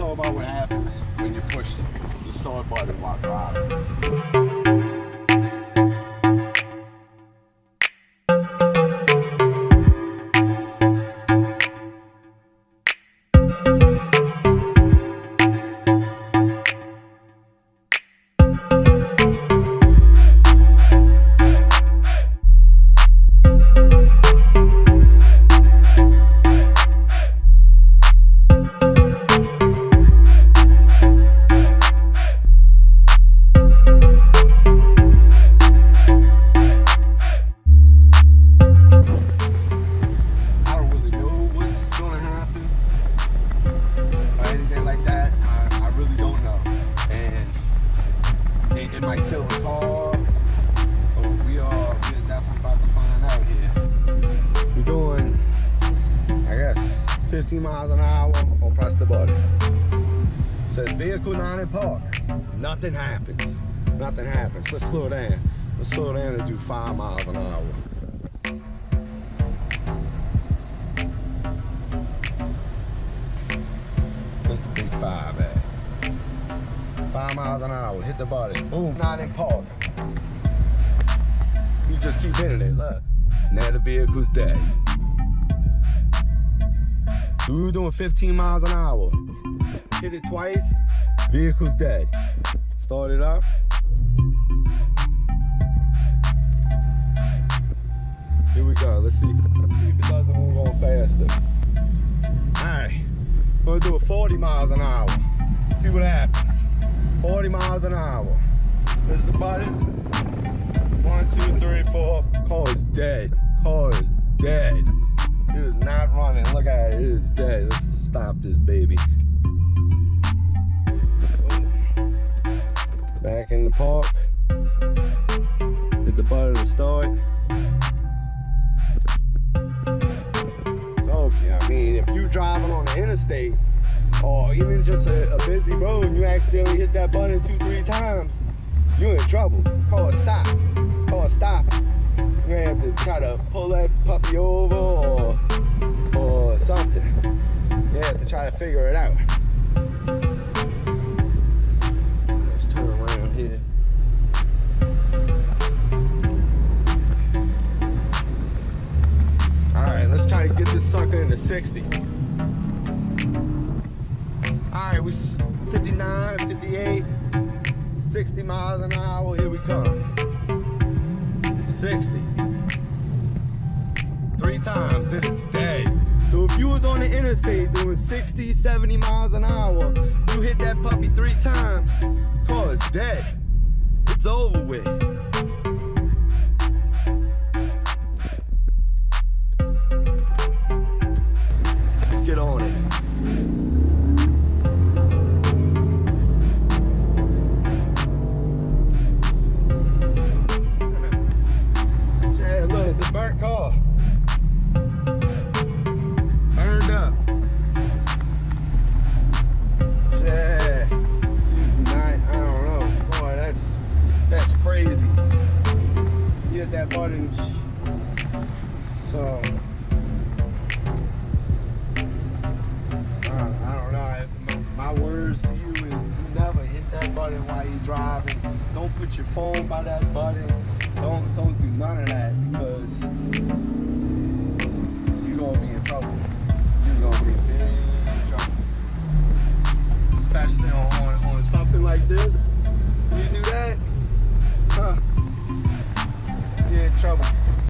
talk about what happens when you push the start button while driving. It might kill the car, but we're definitely about to find out here. We're doing, I guess, 15 miles an hour. I'll press the button. It says vehicle not in park. Nothing happens. Nothing happens. Let's slow down. Let's slow down and do 5 miles an hour. Where's the big 5 at? 5 miles an hour, hit the button, boom, not in park. You just keep hitting it, look. Now the vehicle's dead. We were doing 15 miles an hour. Hit it twice, vehicle's dead. Start it up. Here we go, let's see if it doesn't when we're going faster. All right, we're gonna do it 40 miles an hour. See what happens. 40 miles an hour. There's the button. 1, 2, 3, 4. Car is dead. Car is dead. It is not running. Look at it. It is dead. Let's just stop this baby. Back in the park. Hit the button to start. So, if you're driving on the interstate, or even just a busy road and you accidentally hit that button 2-3 times, you're in trouble. Call a stop. Call a stop. You're gonna have to try to pull that puppy over or something. You have to try to figure it out. Let's turn around here. Alright, let's try to get this sucker into 60. Alright, we 59, 58, 60 miles an hour, here we come. 60. 3 times, it is dead. So if you was on the interstate doing 60, 70 miles an hour, you hit that puppy 3 times, car is dead. It's over with. Let's get on it. It's a burnt car. Burned up. Yeah. I don't know. Boy, that's crazy. You hit that button. So I don't know. My words to you is do never hit that button while you're driving. Don't put your phone by that button. Don't do none of that, because you're gonna be in trouble. You're gonna be in big trouble. Especially on something like this.